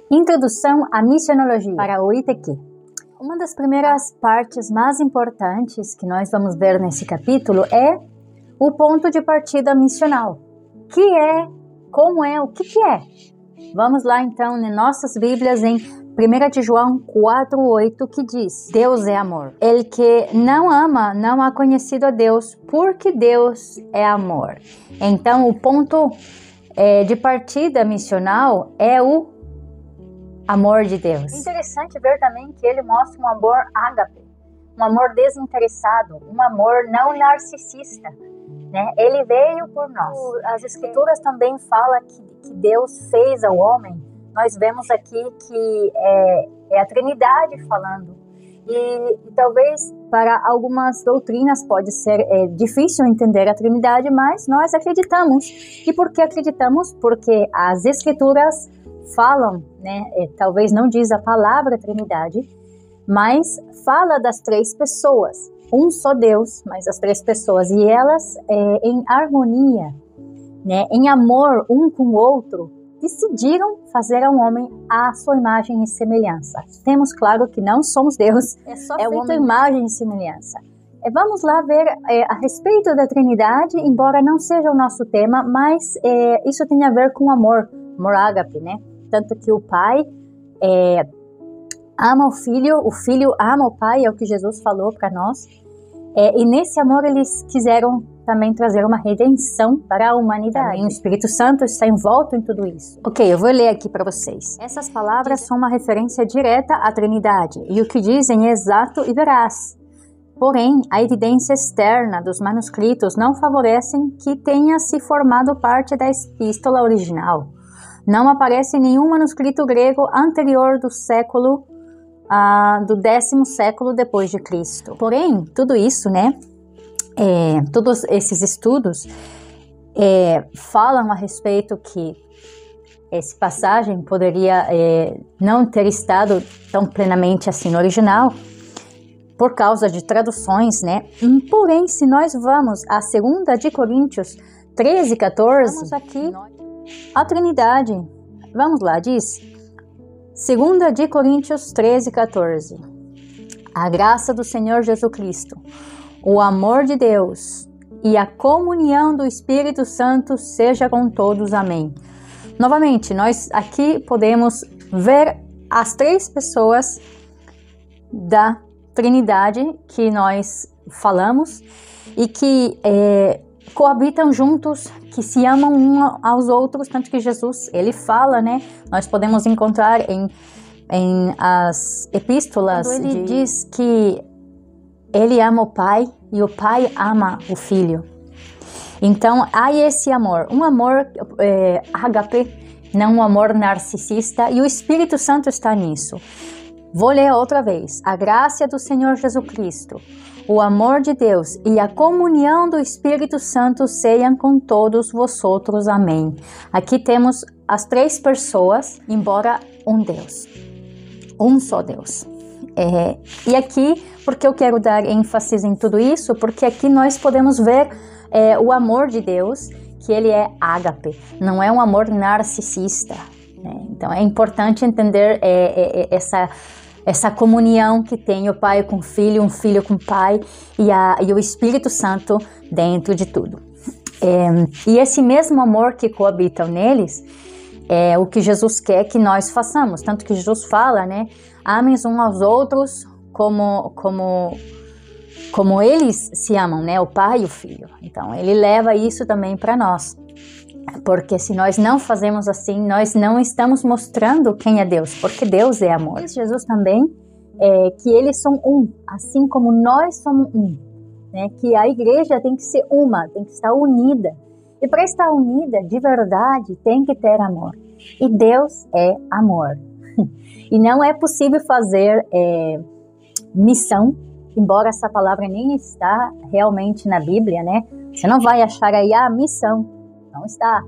Introdução à Missionologia para o ITQ. Uma das primeiras partes mais importantes que nós vamos ver nesse capítulo é o ponto de partida missional. Que é, como é, o que é? Vamos lá então em nossas Bíblias em 1 de João 4:8 que diz: Deus é amor. Ele que não ama não ha conhecido a Deus, porque Deus é amor. Então o ponto de partida missional é o amor de Deus. É interessante ver também que ele mostra um amor ágape, um amor desinteressado, um amor não narcisista, né? Ele veio por nós. As escrituras também falam que Deus fez ao homem. Nós vemos aqui que é a Trindade falando. E talvez para algumas doutrinas pode ser difícil entender a Trindade, mas nós acreditamos. E por que acreditamos? Porque as escrituras falam, né? Talvez não diz a palavra Trindade, mas fala das três pessoas. Um só Deus, mas as três pessoas. E elas em harmonia, né? Em amor um com o outro, decidiram fazer ao homem a sua imagem e semelhança. Temos claro que não somos Deus, é feito imagem e semelhança. Vamos lá ver a respeito da Trindade, embora não seja o nosso tema, mas isso tem a ver com amor ágape, né? Tanto que o pai ama o filho ama o pai, é o que Jesus falou para nós. E nesse amor eles quiseram também trazer uma redenção para a humanidade. Também o Espírito Santo está envolto em tudo isso. Ok, eu vou ler aqui para vocês. Essas palavras são uma referência direta à Trindade, e o que dizem é exato e veraz. Porém, a evidência externa dos manuscritos não favorecem que tenha se formado parte da epístola original. Não aparece nenhum manuscrito grego anterior do 10º século depois de Cristo. Porém, tudo isso, né? Todos esses estudos falam a respeito que essa passagem poderia não ter estado tão plenamente assim no original, por causa de traduções, né? Porém, se nós vamos a 2 de Coríntios 13:14, vamos aqui a Trindade. Vamos lá, diz 2 de Coríntios 13:14. A graça do Senhor Jesus Cristo, o amor de Deus e a comunhão do Espírito Santo seja com todos. Amém. Novamente, nós aqui podemos ver as três pessoas da Trindade que nós falamos e que coabitam juntos, que se amam uns aos outros, tanto que Jesus, ele fala, né? Nós podemos encontrar em as epístolas, ele diz que ele ama o Pai e o Pai ama o Filho. Então, há esse amor, um amor ágape, não um amor narcisista, e o Espírito Santo está nisso. Vou ler outra vez. A graça do Senhor Jesus Cristo, o amor de Deus e a comunhão do Espírito Santo sejam com todos vosotros. Amém. Aqui temos as três pessoas, embora um Deus. Um só Deus. E aqui, porque eu quero dar ênfase em tudo isso, porque aqui nós podemos ver o amor de Deus, que ele é ágape, não é um amor narcisista. Então é importante entender essa comunhão que tem o pai com o filho, um filho com o pai e o Espírito Santo dentro de tudo. E esse mesmo amor que coabita neles é o que Jesus quer que nós façamos. Tanto que Jesus fala, né? Amem uns aos outros como eles se amam, né? O pai e o filho. Então ele leva isso também para nós. Porque se nós não fazemos assim, nós não estamos mostrando quem é Deus, porque Deus é amor. Diz Jesus também que eles são um, assim como nós somos um, né? Que a igreja tem que ser uma, tem que estar unida. E para estar unida de verdade, tem que ter amor. E Deus é amor. E não é possível fazer missão, embora essa palavra nem está realmente na Bíblia, né? Você não vai achar aí a missão. Não está.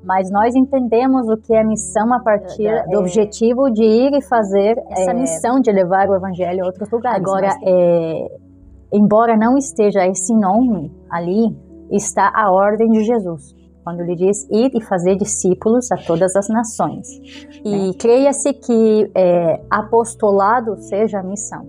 Mas nós entendemos o que é missão a partir do objetivo de ir e fazer essa missão de levar o evangelho a outros lugares. Agora, embora não esteja esse nome ali, está a ordem de Jesus. quando ele diz ir e fazer discípulos a todas as nações. E creia-se que apostolado seja a missão,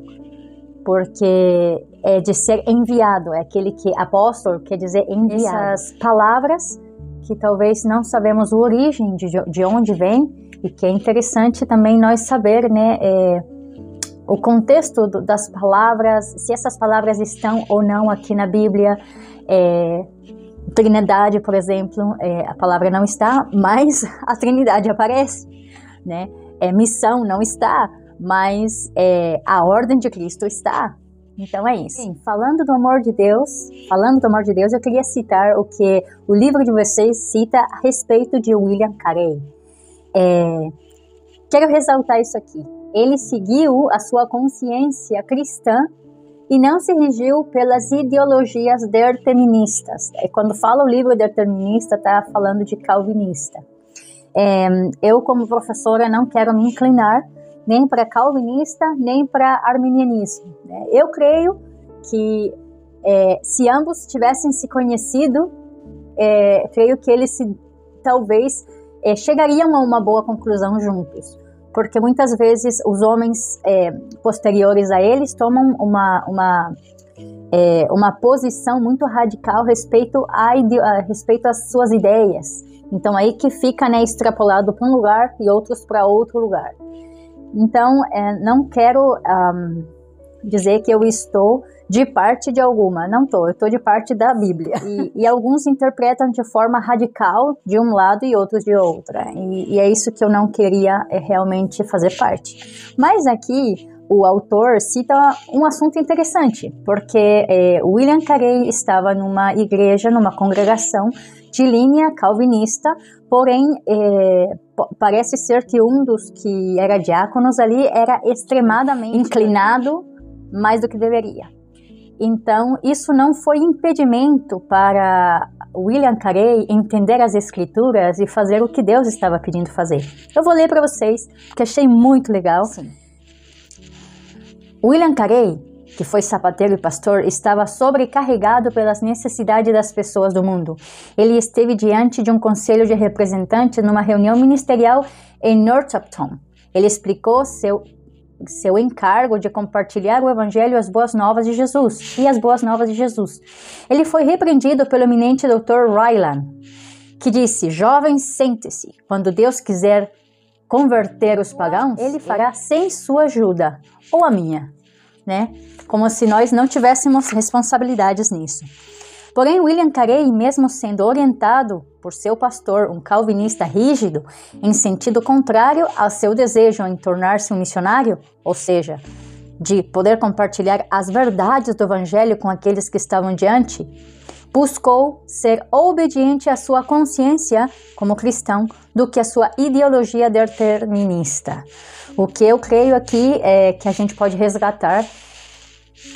porque é de ser enviado, é aquele que apóstolo quer dizer enviado. Essas palavras que talvez não sabemos a origem de onde vem, e que é interessante também nós saber, né, o contexto das palavras, se essas palavras estão ou não aqui na Bíblia. Trindade, por exemplo, a palavra não está, mas a Trindade aparece, né? Missão não está, mas a ordem de Cristo está. Então é isso. Sim, falando do amor de Deus, eu queria citar o que o livro de vocês cita a respeito de William Carey. Quero ressaltar isso aqui. Ele seguiu a sua consciência cristã e não se regiu pelas ideologias deterministas. Quando fala o livro determinista, está falando de calvinista. Eu, como professora, não quero me inclinar nem para calvinista, nem para arminianismo. Eu creio que se ambos tivessem se conhecido, creio que eles talvez chegariam a uma boa conclusão juntos. Porque muitas vezes os homens posteriores a eles tomam uma posição muito radical respeito às suas ideias. Então aí que fica, né, extrapolado para um lugar e outros para outro lugar. Então não quero dizer que eu estou de parte de alguma, não estou, eu estou de parte da Bíblia. E alguns interpretam de forma radical de um lado e outros de outra. E é isso que eu não queria realmente fazer parte. Mas aqui o autor cita um assunto interessante, porque William Carey estava numa igreja, numa congregação de linha calvinista, porém parece ser que um dos que era diáconos ali era extremadamente inclinado mais do que deveria. Então, isso não foi impedimento para William Carey entender as escrituras e fazer o que Deus estava pedindo fazer. Eu vou ler para vocês, porque achei muito legal. Sim. William Carey, que foi sapateiro e pastor, estava sobrecarregado pelas necessidades das pessoas do mundo. Ele esteve diante de um conselho de representantes numa reunião ministerial em Northampton. Ele explicou seu encargo de compartilhar o Evangelho e as boas novas de Jesus. Ele foi repreendido pelo eminente Dr. Ryland, que disse: jovens, sente-se. Quando Deus quiser converter os pagãos, Ele fará sem sua ajuda, ou a minha, né? Como se nós não tivéssemos responsabilidades nisso. Porém, William Carey, mesmo sendo orientado por seu pastor, um calvinista rígido, em sentido contrário ao seu desejo em tornar-se um missionário, ou seja, de poder compartilhar as verdades do Evangelho com aqueles que estavam diante, buscou ser obediente à sua consciência como cristão do que à sua ideologia determinista. O que eu creio aqui que a gente pode resgatar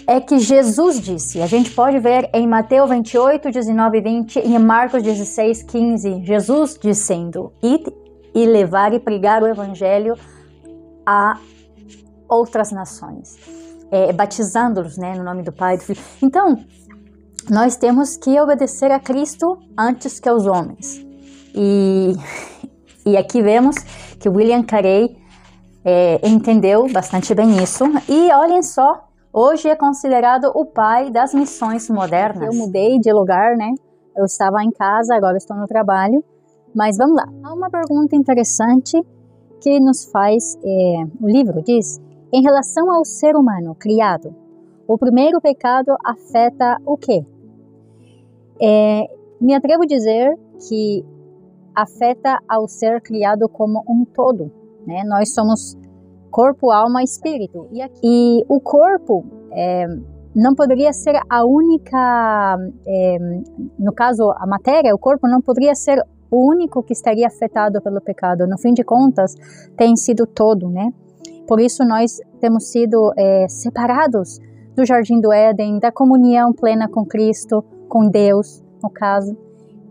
é que Jesus disse, a gente pode ver em Mateus 28, 19 e 20 e em Marcos 16, 15, Jesus dizendo: ide e levar e pregar o Evangelho a outras nações, batizando-los, né, no nome do Pai e do Filho. Então, nós temos que obedecer a Cristo antes que aos homens. E aqui vemos que William Carey entendeu bastante bem isso. E olhem só, hoje é considerado o pai das missões modernas. Eu mudei de lugar, né? Eu estava em casa, agora estou no trabalho. Mas vamos lá. Há uma pergunta interessante que nos faz, o livro diz, em relação ao ser humano criado, o primeiro pecado afeta o quê? Me atrevo a dizer que afeta ao ser criado como um todo, né? Nós somos corpo, alma e espírito. E o corpo não poderia ser a única, no caso a matéria, o corpo não poderia ser o único que estaria afetado pelo pecado. No fim de contas, tem sido todo, né? Por isso nós temos sido separados do Jardim do Éden, da comunhão plena com Cristo, com Deus, no caso.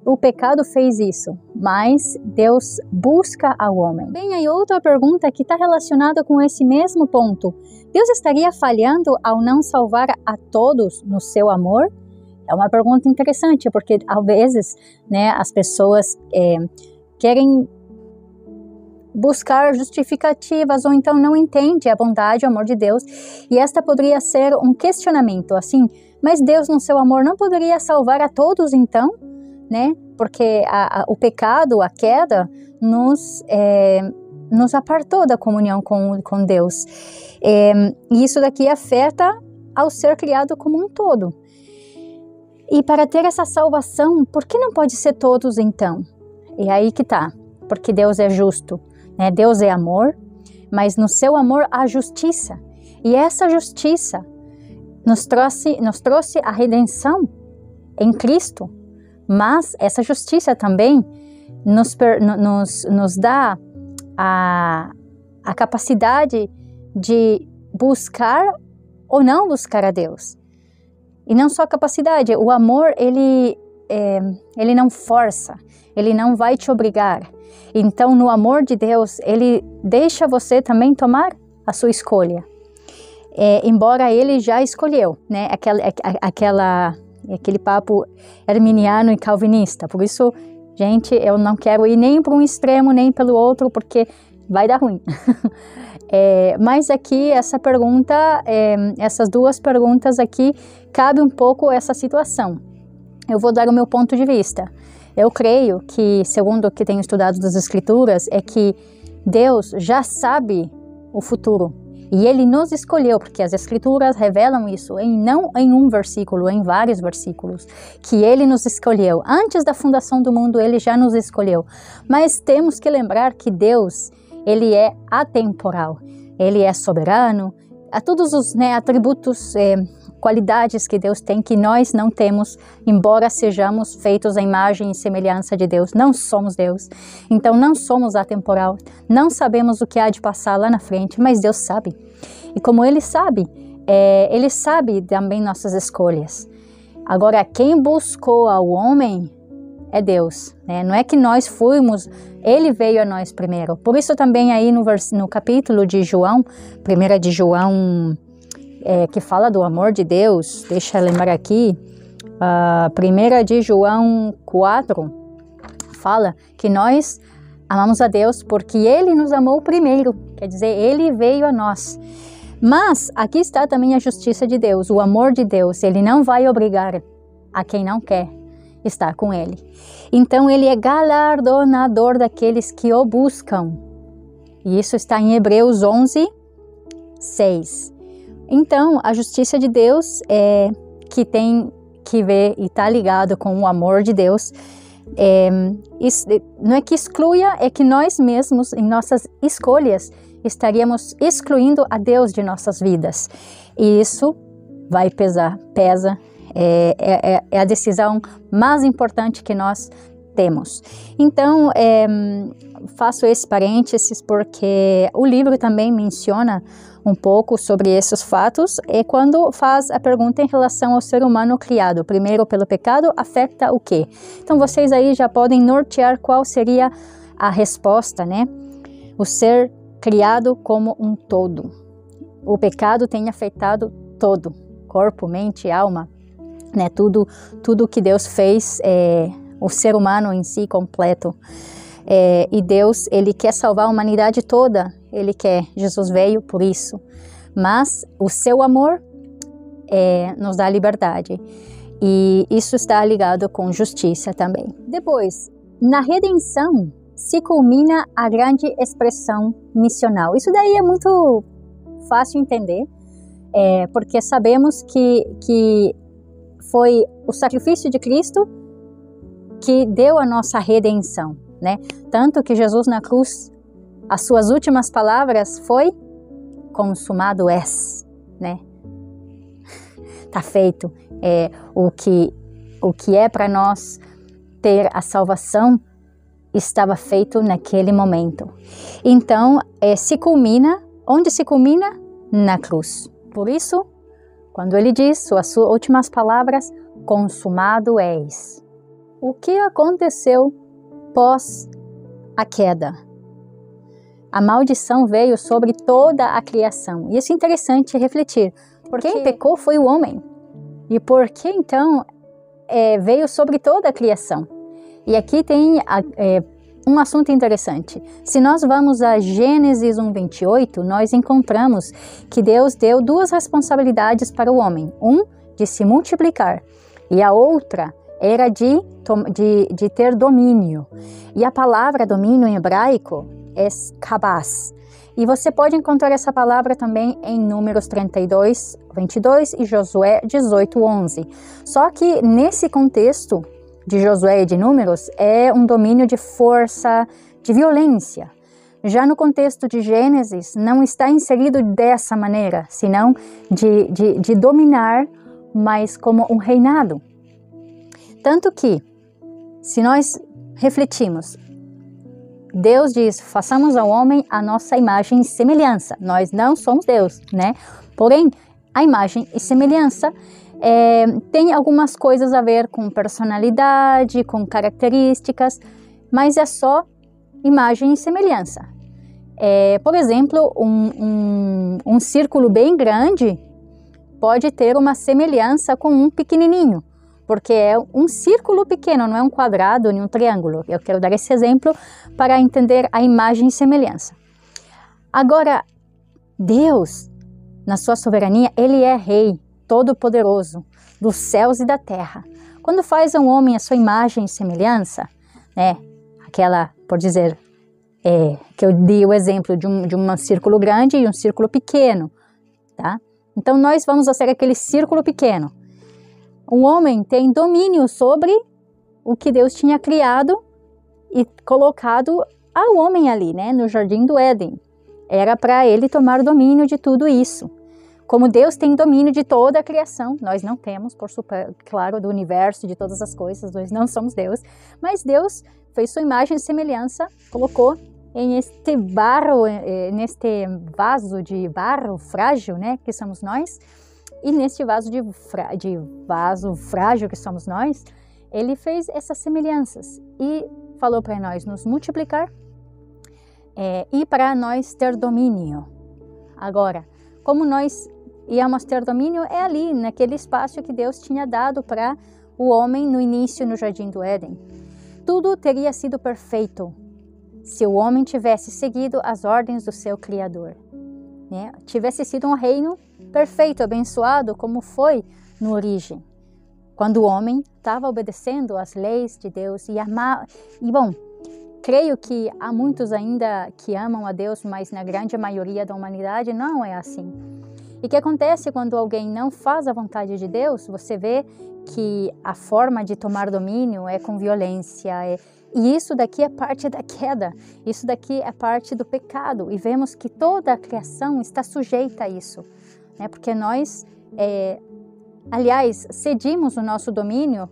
O pecado fez isso, mas Deus busca ao homem. Bem, aí outra pergunta que está relacionada com esse mesmo ponto. Deus estaria falhando ao não salvar a todos no seu amor? É uma pergunta interessante, porque às vezes, né, as pessoas querem buscar justificativas ou então não entendem a bondade e o amor de Deus. E esta poderia ser um questionamento, assim, mas Deus no seu amor não poderia salvar a todos então, né? Porque o pecado, a queda, nos apartou da comunhão com Deus. E isso daqui afeta ao ser criado como um todo. E para ter essa salvação, por que não pode ser todos então? E aí que tá, porque Deus é justo, né? Deus é amor, mas no seu amor há justiça. E essa justiça nos trouxe a redenção em Cristo. Mas essa justiça também nos dá a capacidade de buscar ou não buscar a Deus. E não só a capacidade, o amor, ele não força, ele não vai te obrigar. Então, no amor de Deus, ele deixa você também tomar a sua escolha. Embora ele já escolheu, né? Aquele papo arminiano e calvinista. Por isso, gente, eu não quero ir nem para um extremo, nem pelo outro, porque vai dar ruim. Mas aqui, essa pergunta, essas duas perguntas aqui, cabe um pouco essa situação. Eu vou dar o meu ponto de vista. Eu creio que, segundo o que tenho estudado das Escrituras, é que Deus já sabe o futuro. E Ele nos escolheu, porque as Escrituras revelam isso, não em um versículo, em vários versículos, que Ele nos escolheu. Antes da fundação do mundo, Ele já nos escolheu. Mas temos que lembrar que Deus, Ele é atemporal, Ele é soberano, a todos os atributos, qualidades que Deus tem, que nós não temos, embora sejamos feitos à imagem e semelhança de Deus. Não somos Deus, então não somos atemporal, não sabemos o que há de passar lá na frente, mas Deus sabe. E como Ele sabe também nossas escolhas. Agora, quem buscou ao homem é Deus, né? Não é que nós fomos, Ele veio a nós primeiro. Por isso também aí no capítulo de João, 1 de João, que fala do amor de Deus, deixa eu lembrar aqui, 1 de João 4, fala que nós amamos a Deus porque Ele nos amou primeiro, quer dizer, Ele veio a nós. Mas aqui está também a justiça de Deus, o amor de Deus, Ele não vai obrigar a quem não quer estar com Ele. Então Ele é galardonador daqueles que o buscam. E isso está em Hebreus 11, 6. Então, a justiça de Deus que tem que ver e está ligado com o amor de Deus. Não é que exclua, é que nós mesmos, em nossas escolhas, estaríamos excluindo a Deus de nossas vidas. E isso vai pesa. É a decisão mais importante que nós temos. Então, faço esse parênteses porque o livro também menciona um pouco sobre esses fatos, e quando faz a pergunta em relação ao ser humano criado, primeiro pelo pecado, afeta o quê? Então vocês aí já podem nortear qual seria a resposta, né? O ser criado como um todo. O pecado tem afetado todo, corpo, mente, alma, né? Tudo que Deus fez, o ser humano em si completo. E Deus, Ele quer salvar a humanidade toda, Ele quer, Jesus veio por isso, mas o seu amor nos dá liberdade, e isso está ligado com justiça também. Depois, na redenção se culmina a grande expressão missional. Isso daí é muito fácil entender, porque sabemos que foi o sacrifício de Cristo que deu a nossa redenção, né? Tanto que Jesus na cruz, as suas últimas palavras foi: consumado és, né? Tá feito. O que é para nós ter a salvação estava feito naquele momento. Então, se culmina, onde se culmina? Na cruz. Por isso, quando ele diz as suas últimas palavras, consumado és. O que aconteceu pós a queda? A maldição veio sobre toda a criação. E isso é interessante refletir. Quem pecou foi o homem. E por que então veio sobre toda a criação. E aqui tem um assunto interessante. Se nós vamos a Gênesis 1:28, nós encontramos que Deus deu 2 responsabilidades para o homem. De se multiplicar e a outra era de ter domínio. E a palavra domínio em hebraico é kabaz. E você pode encontrar essa palavra também em Números 32:22 e Josué 18:11. Só que nesse contexto de Josué e de Números é um domínio de força, de violência. Já no contexto de Gênesis não está inserido dessa maneira, senão de dominar, mas como um reinado. Tanto que, se nós refletimos, Deus diz, façamos ao homem a nossa imagem e semelhança. Nós não somos Deus, né? Porém, a imagem e semelhança tem algumas coisas a ver com personalidade, com características, mas é só imagem e semelhança. Por exemplo, um círculo bem grande pode ter uma semelhança com um pequenininho, porque é um círculo pequeno, não é um quadrado nem um triângulo. Eu quero dar esse exemplo para entender a imagem e semelhança. Agora, Deus, na sua soberania, Ele é Rei Todo-Poderoso dos céus e da terra. Quando faz ao homem a sua imagem e semelhança, né, aquela, por dizer, que eu dei o exemplo de um círculo grande e um círculo pequeno, tá? Então, nós vamos fazer aquele círculo pequeno. O homem tem domínio sobre o que Deus tinha criado e colocado ao homem ali, né, no Jardim do Éden. Era para ele tomar domínio de tudo isso. Como Deus tem domínio de toda a criação, nós não temos, claro, do universo, de todas as coisas, nós não somos Deus, mas Deus fez sua imagem e semelhança, colocou em este barro, neste vaso de barro frágil, né, que somos nós, e neste vaso de vaso frágil que somos nós, Ele fez essas semelhanças e falou para nós nos multiplicar e para nós ter domínio. Agora, como nós íamos ter domínio, é ali, naquele espaço que Deus tinha dado para o homem no início no Jardim do Éden. Tudo teria sido perfeito se o homem tivesse seguido as ordens do seu Criador, né? Tivesse sido um reino perfeito, abençoado, como foi no origem, quando o homem estava obedecendo às leis de Deus e amava. E bom, creio que há muitos ainda que amam a Deus, mas na grande maioria da humanidade não é assim. E o que acontece quando alguém não faz a vontade de Deus? Você vê que a forma de tomar domínio é com violência, e isso daqui é parte da queda, isso daqui é parte do pecado, e vemos que toda a criação está sujeita a isso, né? Porque nós, aliás, cedimos o nosso domínio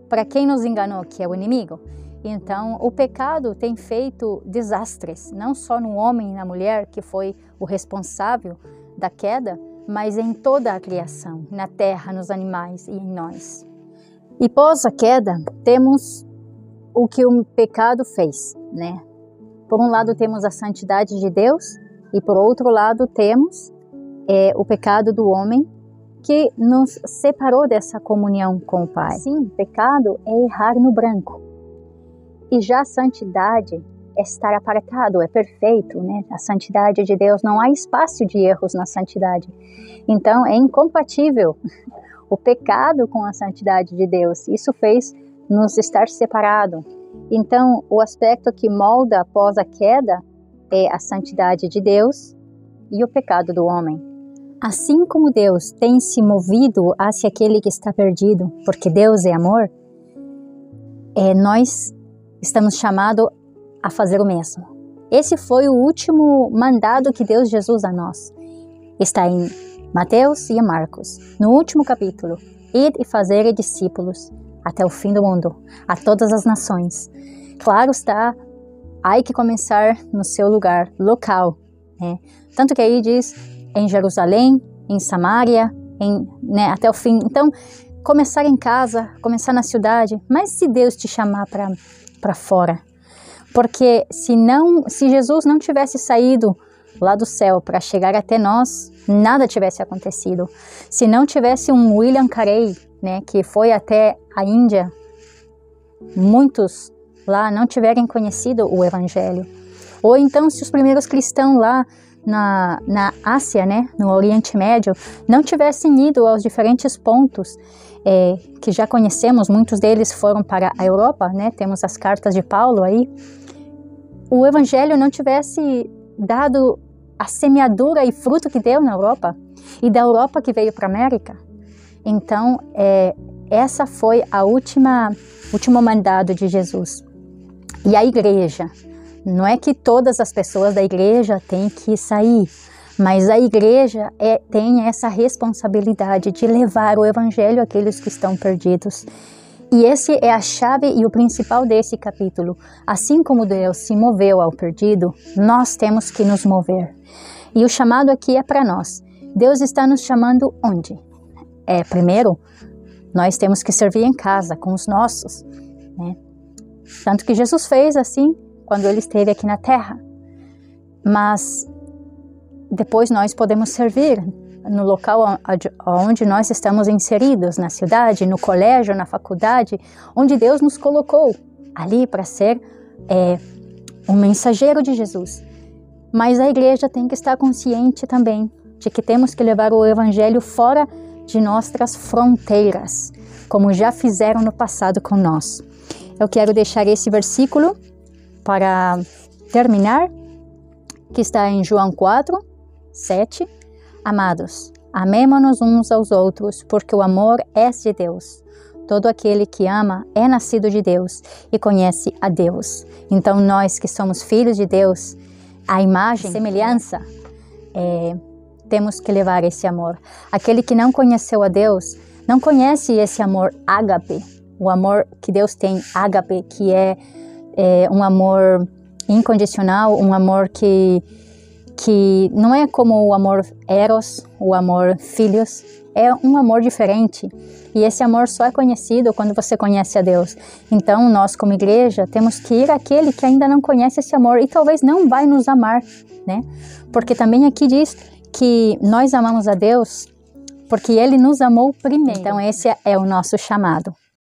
para quem nos enganou, que é o inimigo. Então, o pecado tem feito desastres, não só no homem e na mulher, que foi o responsável da queda, mas em toda a criação, na terra, nos animais e em nós. E pós a queda, temos o que o pecado fez, né? Por um lado temos a santidade de Deus e por outro lado temos o pecado do homem que nos separou dessa comunhão com o Pai. Sim, pecado é errar no branco. E já a santidade é estar apartado, é perfeito, né? A santidade de Deus, não há espaço de erros na santidade. Então é incompatível o pecado com a santidade de Deus. Isso fez nos estar separado. Então, o aspecto que molda após a queda é a santidade de Deus e o pecado do homem. Assim como Deus tem se movido hacia aquele que está perdido, porque Deus é amor, nós estamos chamados a fazer o mesmo. Esse foi o último mandado que Deus Jesus a nós. Está em Mateus e Marcos, no último capítulo. Id e fazer discípulos até o fim do mundo, a todas as nações. Claro está, há que começar no seu lugar local, né? Tanto que aí diz em Jerusalém, em Samaria, né, até o fim. Então, começar em casa, começar na cidade, mas se Deus te chamar para fora, porque se Jesus não tivesse saído lá do céu para chegar até nós, nada tivesse acontecido. Se não tivesse um William Carey né, que foi até a Índia, muitos lá não tiverem conhecido o Evangelho. Ou então, se os primeiros cristãos lá na Ásia, né, no Oriente Médio, não tivessem ido aos diferentes pontos que já conhecemos, muitos deles foram para a Europa, né, temos as cartas de Paulo aí, o Evangelho não tivesse dado a semeadura e fruto que deu na Europa, e da Europa que veio para a América. Então, essa foi a último mandado de Jesus. E a igreja, não é que todas as pessoas da igreja têm que sair, mas a igreja tem essa responsabilidade de levar o Evangelho àqueles que estão perdidos. E esse é a chave e o principal desse capítulo. Assim como Deus se moveu ao perdido, nós temos que nos mover. E o chamado aqui é para nós. Deus está nos chamando onde? Primeiro, nós temos que servir em casa com os nossos, né? Tanto que Jesus fez assim quando ele esteve aqui na terra. Mas depois nós podemos servir no local onde nós estamos inseridos, na cidade, no colégio, na faculdade, onde Deus nos colocou ali para ser um mensageiro de Jesus. Mas a igreja tem que estar consciente também de que temos que levar o Evangelho fora de nossas fronteiras, como já fizeram no passado com nós. Eu quero deixar esse versículo para terminar, que está em João 4, 7. Amados, amemo-nos uns aos outros, porque o amor é de Deus. Todo aquele que ama é nascido de Deus e conhece a Deus. Então nós que somos filhos de Deus, a imagem, a semelhança, temos que levar esse amor. Aquele que não conheceu a Deus, não conhece esse amor ágape, o amor que Deus tem, ágape, que é um amor incondicional, um amor que não é como o amor eros, o amor filhos, é um amor diferente. E esse amor só é conhecido quando você conhece a Deus. Então, nós como igreja temos que ir àquele que ainda não conhece esse amor e talvez não vai nos amar, né? Porque também aqui diz que nós amamos a Deus porque Ele nos amou primeiro. Então, esse é o nosso chamado.